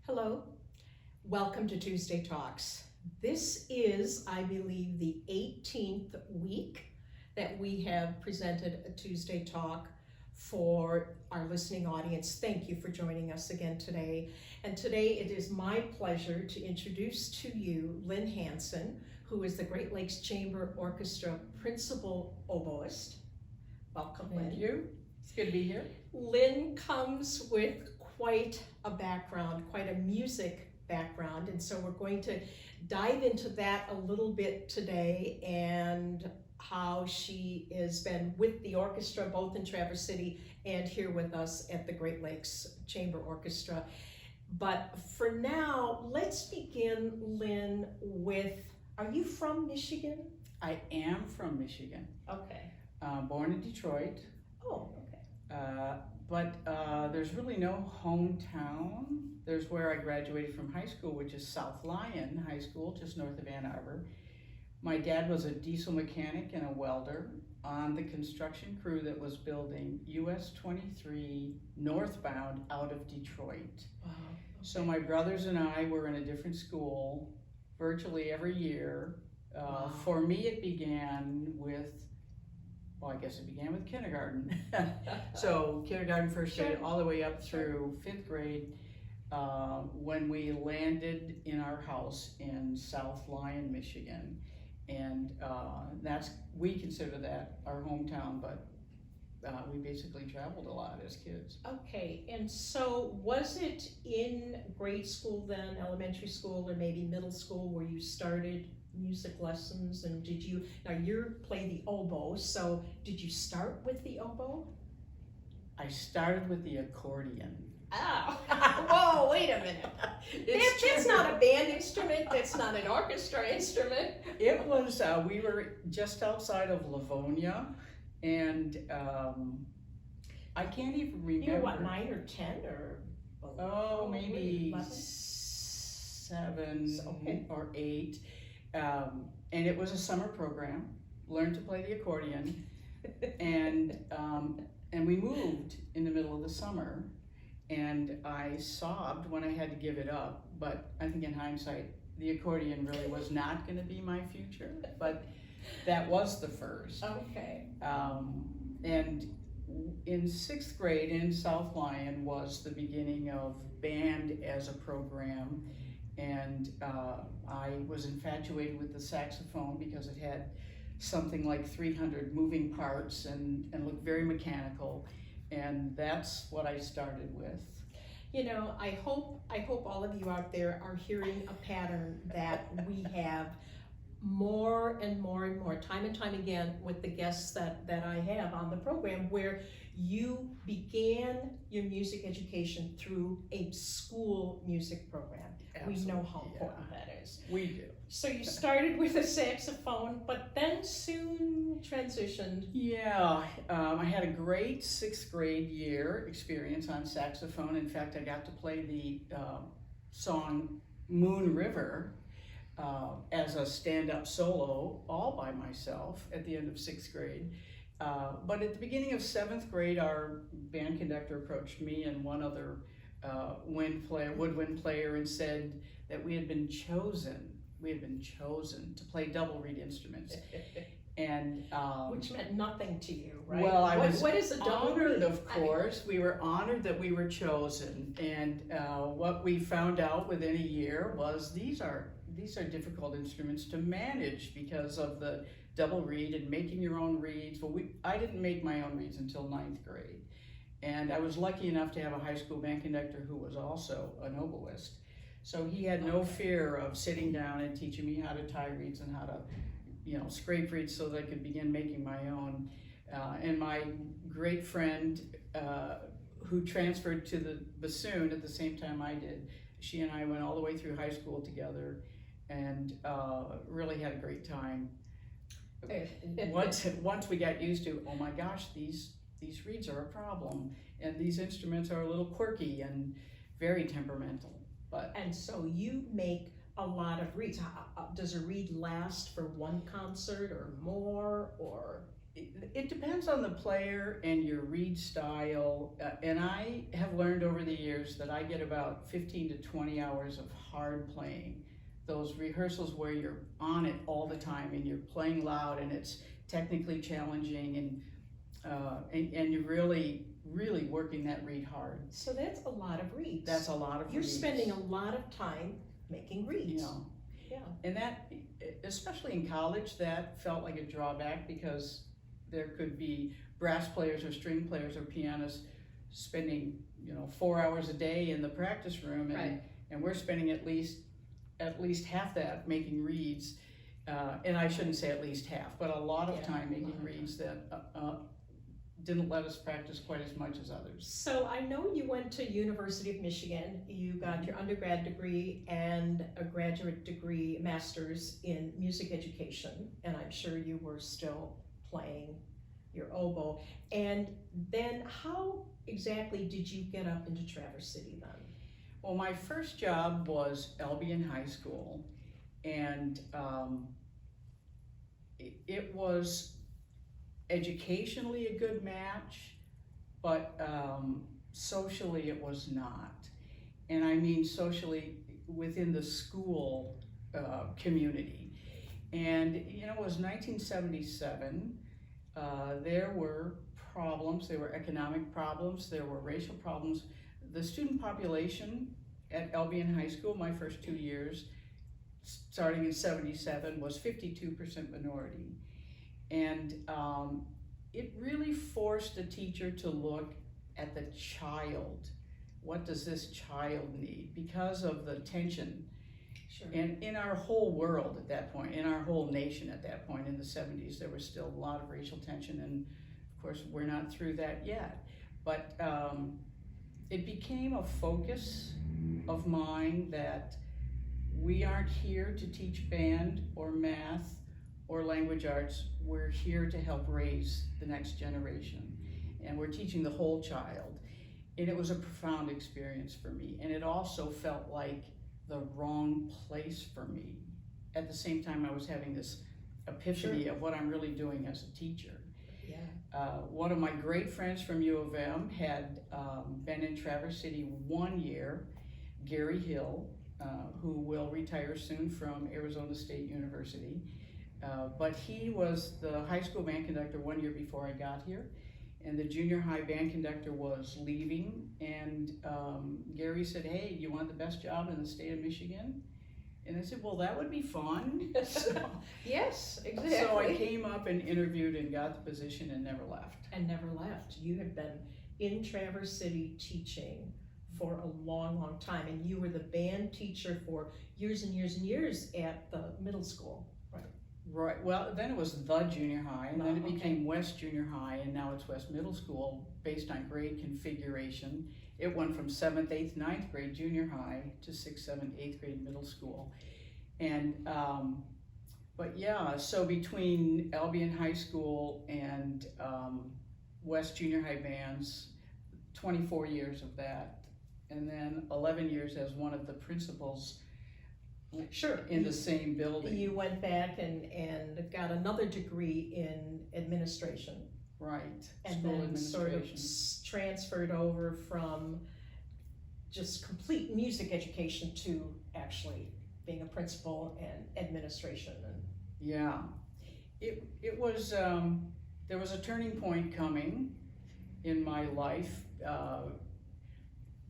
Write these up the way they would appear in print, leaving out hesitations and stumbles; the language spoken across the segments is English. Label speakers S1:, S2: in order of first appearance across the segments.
S1: Hello, welcome to Tuesday Talks. This is, I believe, the 18th week that we have presented a Tuesday Talk for our listening audience. Thank you for joining us again today. And today it is my pleasure to introduce to you Lynn Hansen, who is the Great Lakes Chamber Orchestra Principal Oboist. Welcome, Lynn.
S2: Thank you. It's good to be here.
S1: Lynn comes with quite a background, quite a music background, and so we're going to dive into that a little bit today and how she has been with the orchestra both in Traverse City and here with us at the Great Lakes Chamber Orchestra. But for now, let's begin, Lynn, with, are you from Michigan?
S2: I am from Michigan.
S1: Okay.
S2: Born in Detroit.
S1: Oh, okay.
S2: But there's really no hometown. There's where I graduated from high school, which is South Lyon High School, just north of Ann Arbor. My dad was a diesel mechanic and a welder on the construction crew that was building US 23 northbound out of Detroit.
S1: Wow.
S2: So my brothers and I were in a different school virtually every year.
S1: Wow.
S2: For me, it began with, well, I guess it began with kindergarten. So kindergarten, first grade, all the way up through fifth grade, when we landed in our house in South Lyon, Michigan. And we consider that our hometown, but we basically traveled a lot as kids.
S1: Okay, and so was it in grade school then, elementary school, or maybe middle school where you started music lessons? And did you, now you play the oboe, so did you start with the oboe?
S2: I started with the accordion.
S1: Oh, whoa, wait a minute. That's not a band instrument, that's not an orchestra instrument.
S2: It was, we were just outside of Livonia, and I can't even remember.
S1: You were what, 9 or 10 or?
S2: Oh, maybe
S1: 11?
S2: 7
S1: Okay.
S2: or 8. And it was a summer program, learned to play the accordion, and we moved in the middle of the summer, and I sobbed when I had to give it up, but I think in hindsight, the accordion really was not going to be my future, but that was the first.
S1: Okay.
S2: And in 6th grade in South Lyon was the beginning of band as a program, and I was infatuated with the saxophone because it had something like 300 moving parts and looked very mechanical, and that's what I started with.
S1: You know, I hope all of you out there are hearing a pattern that we have more and more and more, time and time again, with the guests that I have on the program, where you began your music education through a school music program.
S2: Absolutely,
S1: we know how important that is.
S2: We do.
S1: So you started with a saxophone, but then soon transitioned.
S2: Yeah, I had a great 6th grade year experience on saxophone. In fact, I got to play the song Moon River as a stand-up solo all by myself at the end of 6th grade. But at the beginning of 7th grade, our band conductor approached me and one other woodwind player, and said that we had been chosen to play double reed instruments. And
S1: which meant nothing to you, right?
S2: Well,
S1: what is a double
S2: honored,
S1: reed?
S2: of course. We were honored that we were chosen, and what we found out within a year was these are difficult instruments to manage because of the double reed and making your own reeds. Well, I didn't make my own reeds until 9th grade, and I was lucky enough to have a high school band conductor who was also an oboist. So he had no fear of sitting down and teaching me how to tie reeds and how to, scrape reeds so that I could begin making my own. And my great friend who transferred to the bassoon at the same time I did, she and I went all the way through high school together, and really had a great time. Once we got used to, oh my gosh, these reeds are a problem, and these instruments are a little quirky and very temperamental.
S1: And so you make a lot of reeds. Does a reed last for one concert or more, or?
S2: It depends on the player and your read style, and I have learned over the years that I get about 15 to 20 hours of hard playing. Those rehearsals where you're on it all the time and you're playing loud and it's technically challenging, and you're really working that read hard.
S1: So that's a lot of reads.
S2: That's a lot of
S1: You're
S2: reads.
S1: spending a lot of time making reads.
S2: Yeah.
S1: Yeah.
S2: And that, especially in college, that felt like a drawback because there could be brass players or string players or pianists spending 4 hours a day in the practice room, and,
S1: Right.
S2: and we're spending at least half that making reads, and I shouldn't say at least half, but a lot of time making reads that didn't let us practice quite as much as others.
S1: So I know you went to University of Michigan. You got your undergrad degree and a graduate degree, master's in music education, and I'm sure you were still playing your oboe. And then how exactly did you get up into Traverse City then?
S2: Well, my first job was Albion High School, and it was educationally a good match, but socially it was not. And I mean socially within the school community. And it was 1977. There were problems, there were economic problems, there were racial problems. The student population at Albion High School, my first 2 years, starting in 77, was 52% minority. And it really forced a teacher to look at the child. What does this child need? Because of the tension.
S1: Sure.
S2: And in our whole world at that point, in our whole nation at that point, in the 70s, there was still a lot of racial tension, and of course we're not through that yet. But it became a focus of mine that we aren't here to teach band or math or language arts. We're here to help raise the next generation, and we're teaching the whole child. And it was a profound experience for me, and it also felt like the wrong place for me. At the same time, I was having this epiphany of what I'm really doing as a teacher.
S1: Yeah.
S2: One of my great friends from U of M had been in Traverse City 1 year, Gary Hill, who will retire soon from Arizona State University. But he was the high school band conductor 1 year before I got here, and the junior high band conductor was leaving, and Gary said, "Hey, you want the best job in the state of Michigan?" And I said, "Well, that would be fun."
S1: Yes, exactly.
S2: So I came up and interviewed and got the position and never left.
S1: And never left. You had been in Traverse City teaching for a long, long time, and you were the band teacher for years and years and years at the middle school.
S2: Right, well, then it was the junior high, and then it
S1: Okay.
S2: became West Junior High, and now it's West Middle School based on grade configuration. It went from 7th, 8th, 9th grade junior high to 6th, 7th, 8th grade middle school. And, but yeah, so between Albion High School and West Junior High bands, 24 years of that, and then 11 years as one of the principals.
S1: Sure.
S2: In the same building.
S1: You went back and got another degree in administration.
S2: Right.
S1: And
S2: School
S1: then sort of
S2: administration.
S1: transferred over from just complete music education to actually being a principal and administration. And
S2: Yeah. It was, there was a turning point coming in my life.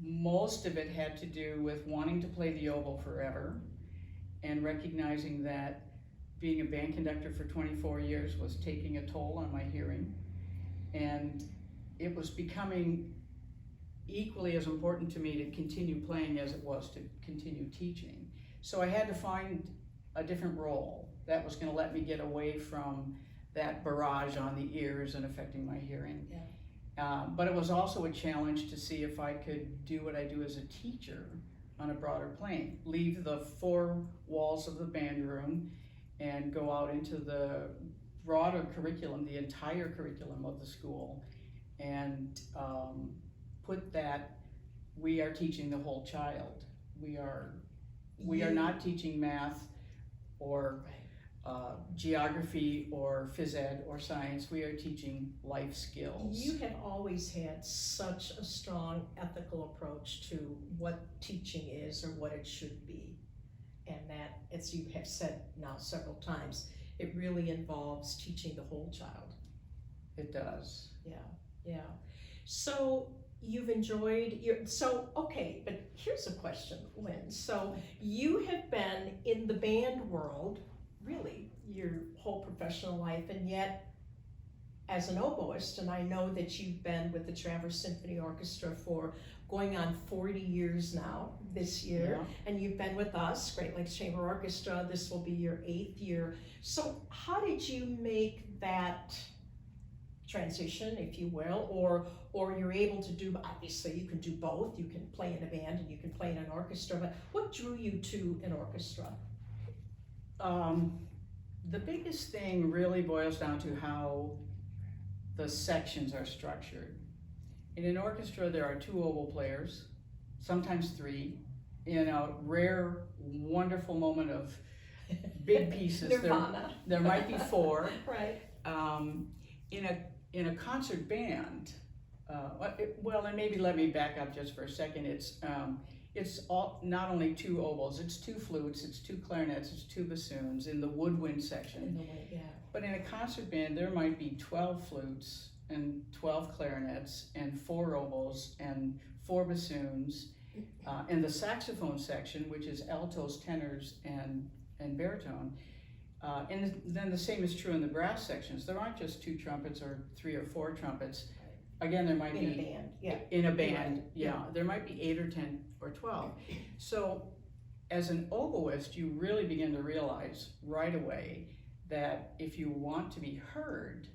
S2: Most of it had to do with wanting to play the oboe forever, and recognizing that being a band conductor for 24 years was taking a toll on my hearing, and it was becoming equally as important to me to continue playing as it was to continue teaching. So I had to find a different role that was going to let me get away from that barrage on the ears and affecting my hearing.
S1: Yeah.
S2: But it was also a challenge to see if I could do what I do as a teacher on a broader plane, leave the four walls of the band room and go out into the broader curriculum, the entire curriculum of the school, and put that we are teaching the whole child. We are not teaching math or geography or phys ed or science. We are teaching life skills.
S1: You have always had such a strong ethical approach to what teaching is or what it should be. And that, as you have said now several times, it really involves teaching the whole child.
S2: It does.
S1: Yeah. So you've enjoyed okay, but here's a question, Lynn. So you have been in the band world, really, your whole professional life, and yet as an oboist, and I know that you've been with the Traverse Symphony Orchestra for going on 40 years now this year, and you've been with us, Great Lakes Chamber Orchestra, this will be your 8th year. So how did you make that transition, if you will, or you're able to do, obviously you can do both, you can play in a band and you can play in an orchestra, but what drew you to an orchestra?
S2: The biggest thing really boils down to how the sections are structured. In an orchestra, there are 2 oboe players, sometimes 3. In a rare, wonderful moment of big pieces, there might be 4.
S1: Right.
S2: In a concert band, and maybe let me back up just for a second. It's all not only 2 oboes, it's 2 flutes, it's 2 clarinets, it's 2 bassoons in the woodwind section. But in a concert band, there might be 12 flutes and 12 clarinets and 4 oboes and 4 bassoons. In the saxophone section, which is altos, tenors, and baritone. And then the same is true in the brass sections. There aren't just 2 trumpets or 3 or 4 trumpets. Again, there might be
S1: in a band, yeah.
S2: In a band, there might be 8 or 10 or 12. So as an oboist, you really begin to realize right away that if you want to be heard,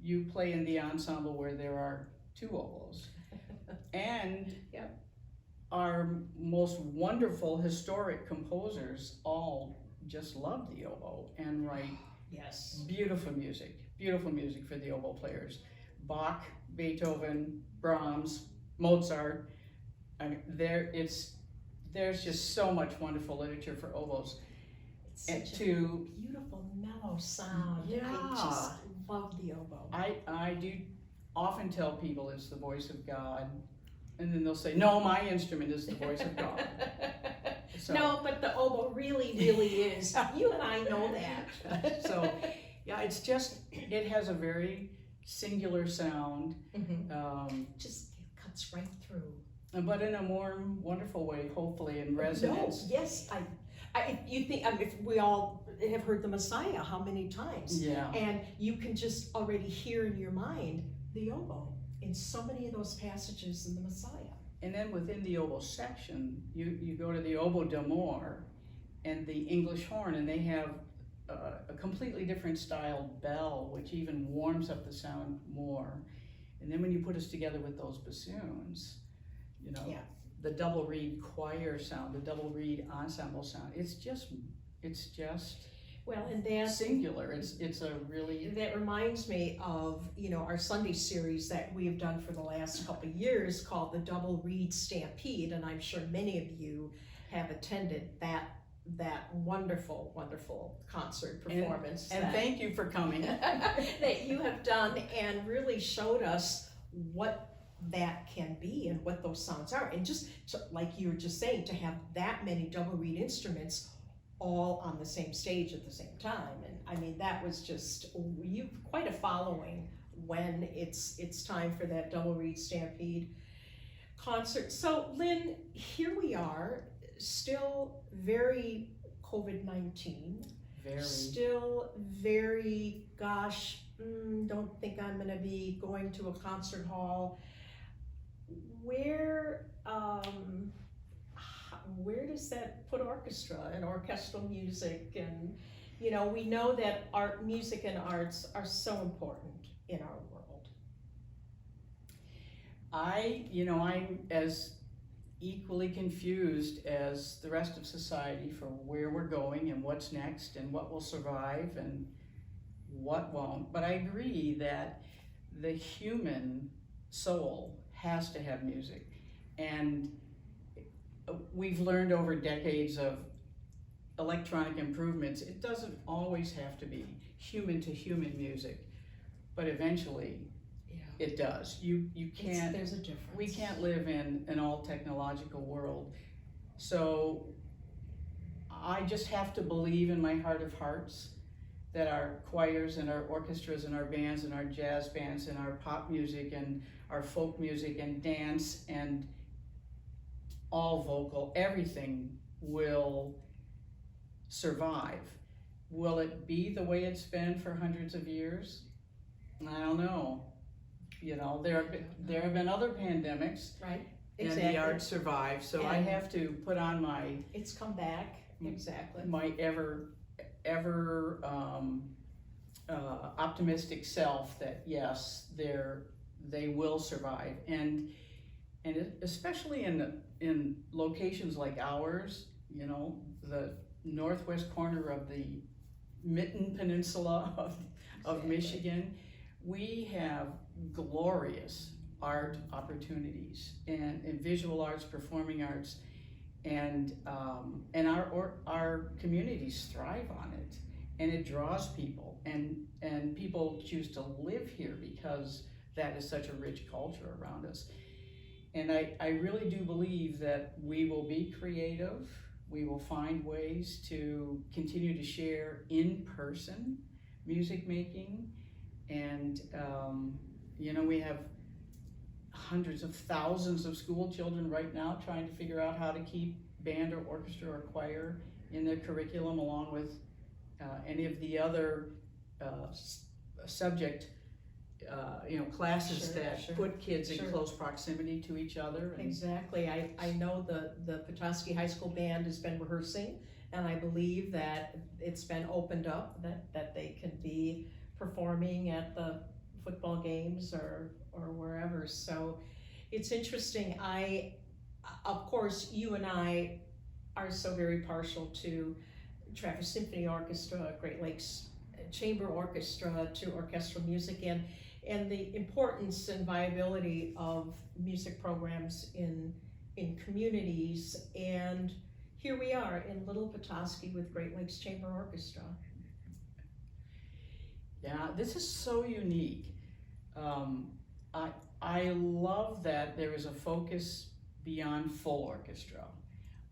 S2: you play in the ensemble where there are 2 oboes. And our most wonderful historic composers all just love the oboe and write beautiful music for the oboe players. Bach, Beethoven, Brahms, Mozart. I mean, there's just so much wonderful literature for oboes.
S1: It's such a beautiful, mellow sound. I just love the oboe.
S2: I do often tell people it's the voice of God, and then they'll say, no, my instrument is the voice of God. So,
S1: no, but the oboe really is. You and I know that.
S2: So, it's just, it has a very singular sound.
S1: Just cuts right through.
S2: But in a more wonderful way, hopefully, in resonance.
S1: No, yes, you think, if we all have heard the Messiah how many times?
S2: Yeah.
S1: And you can just already hear in your mind the oboe in so many of those passages in the Messiah.
S2: And then within the oboe section, you go to the oboe d'amore and the English horn, and they have a completely different style bell, which even warms up the sound more. And then when you put us together with those bassoons, the double reed choir sound, the double reed ensemble sound, it's just
S1: well, and that
S2: singular. It's a really,
S1: that reminds me of our Sunday series that we have done for the last couple of years called the Double Reed Stampede, and I'm sure many of you have attended that wonderful concert performance.
S2: And thank you for coming.
S1: that you have done and really showed us what that can be and what those sounds are, and just like you were just saying, to have that many double reed instruments all on the same stage at the same time. And I mean, that was just, you've quite a following when it's time for that Double Reed Stampede concert. So Lynn, here we are, still very COVID-19, still very, don't think I'm gonna be going to a concert hall. Where does that put orchestra and orchestral music? And we know that music and arts are so important in our world.
S2: I'm as equally confused as the rest of society for where we're going and what's next and what will survive and what won't. But I agree that the human soul has to have music, and we've learned over decades of electronic improvements, it doesn't always have to be human to human music, but eventually
S1: Yeah.
S2: it does. You can't,
S1: There's a difference.
S2: we can't live in an all technological world. So I just have to believe in my heart of hearts that our choirs and our orchestras and our bands and our jazz bands and our pop music and our folk music and dance and all vocal, everything will survive. Will it be the way it's been for hundreds of years? I don't know. You know, there have been other pandemics,
S1: Right,
S2: and
S1: exactly.
S2: the arts survived. So I
S1: And-
S2: have to put on my
S1: It's come back, exactly.
S2: my ever optimistic self that yes, they will survive, and especially in locations like ours, you know, the northwest corner of the Mitten Peninsula of
S1: Exactly.
S2: Michigan, we have glorious art opportunities and visual arts, performing arts, and our communities thrive on it, and it draws people, and people choose to live here because that is such a rich culture around us. And I really do believe that we will be creative. We will find ways to continue to share in-person music making, and you know, we have hundreds of thousands of school children right now trying to figure out how to keep band or orchestra or choir in their curriculum, along with any of the other subject classes
S1: Sure,
S2: that
S1: sure,
S2: put kids in
S1: sure.
S2: close proximity to each other. And
S1: Exactly. I know the Petoskey High School Band has been rehearsing, and I believe that it's been opened up, that they can be performing at the football games or wherever. So it's interesting. Of course, you and I are so very partial to Traverse Symphony Orchestra, Great Lakes Chamber Orchestra, to orchestral music, and the importance and viability of music programs in communities. And here we are in Little Petoskey with Great Lakes Chamber Orchestra.
S2: yeah, this is so unique. I love that there is a focus beyond full orchestra.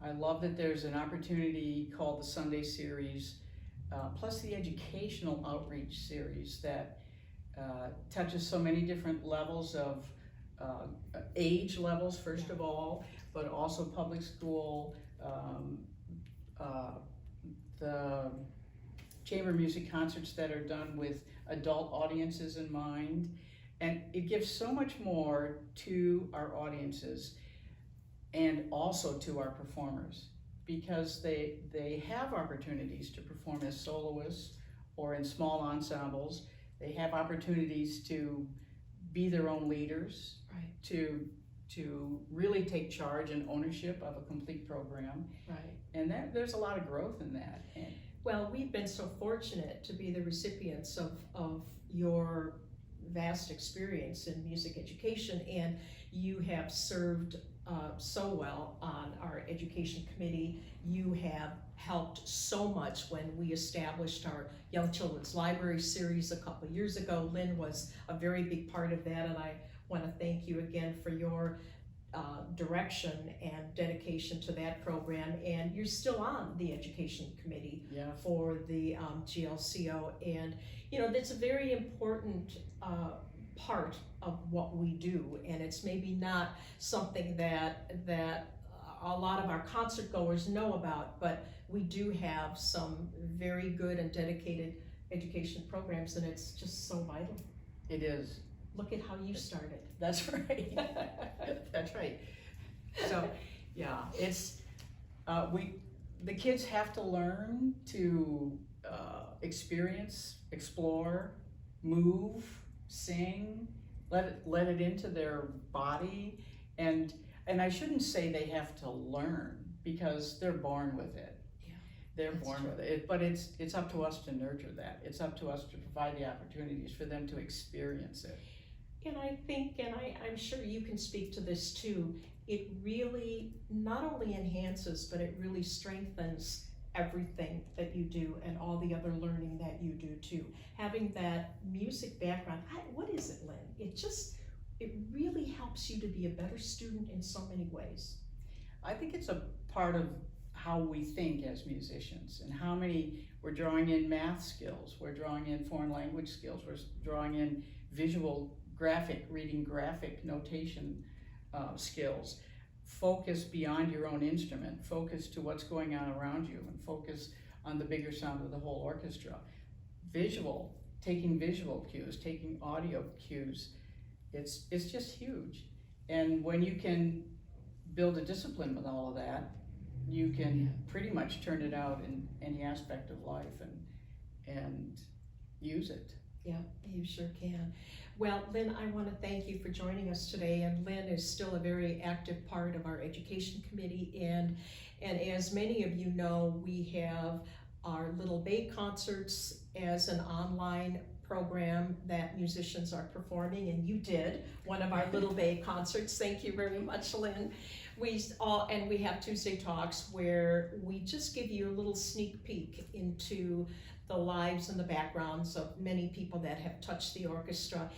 S2: I love that there's an opportunity called the Sunday Series, plus the educational outreach series that touches so many different levels of age levels, first of all, but also public school, the chamber music concerts that are done with adult audiences in mind. And it gives so much more to our audiences and also to our performers, because they have opportunities to perform as soloists or in small ensembles. They have opportunities to be their own leaders,
S1: Right.
S2: to really take charge and ownership of a complete program.
S1: Right.
S2: And there's a lot of growth in that. And
S1: Well, we've been so fortunate to be the recipients of your vast experience in music education, and you have served so well on our education committee. You have helped so much when we established our Young Children's Library series a couple of years ago. Lynn was a very big part of that, and I want to thank you again for your direction and dedication to that program. And you're still on the education committee
S2: yeah,
S1: for the GLCO, and you know, that's a very important part of what we do, and it's maybe not something that a lot of our concert goers know about, but we do have some very good and dedicated education programs, and it's just so vital.
S2: it is.
S1: Look at how you started.
S2: That's right. That's right. So, yeah, it's the kids have to learn to experience, explore, move, sing, let it into their body, and I shouldn't say they have to learn, because they're born with it.
S1: Yeah,
S2: They're
S1: that's
S2: born
S1: true.
S2: with it, but it's up to us to nurture that. It's up to us to provide the opportunities for them to experience it.
S1: And I think, and I'm sure you can speak to this too, it really not only enhances, but it really strengthens everything that you do and all the other learning that you do too. Having that music background, what is it, Lynn? It really helps you to be a better student in so many ways.
S2: I think it's a part of how we think as musicians, and how many, we're drawing in math skills, we're drawing in foreign language skills, we're drawing in visual, reading graphic notation skills. Focus beyond your own instrument, focus to what's going on around you, and focus on the bigger sound of the whole orchestra. Taking visual cues, taking audio cues, it's just huge. And when you can build a discipline with all of that, you can pretty much turn it out in any aspect of life and use it.
S1: Yeah, you sure can. Well, Lynn, I want to thank you for joining us today, and Lynn is still a very active part of our education committee, and as many of you know, we have our Little Bay concerts as an online program that musicians are performing, and you did one of our Little Bay concerts. Thank you very much, Lynn. We have Tuesday Talks, where we just give you a little sneak peek into the lives and the backgrounds of many people that have touched the orchestra.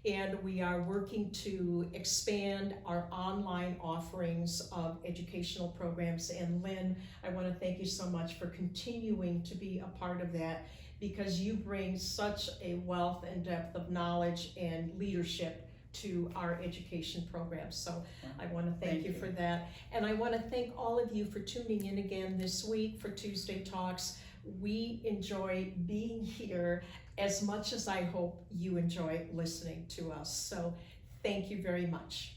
S1: And we are working to expand our online offerings of educational programs. And Lynn, I want to thank you so much for continuing to be a part of that, because you bring such a wealth and depth of knowledge and leadership to our education programs. So I want to thank you for that. And I want to thank all of you for tuning in again this week for Tuesday Talks. We enjoy being here as much as I hope you enjoy listening to us. So thank you very much.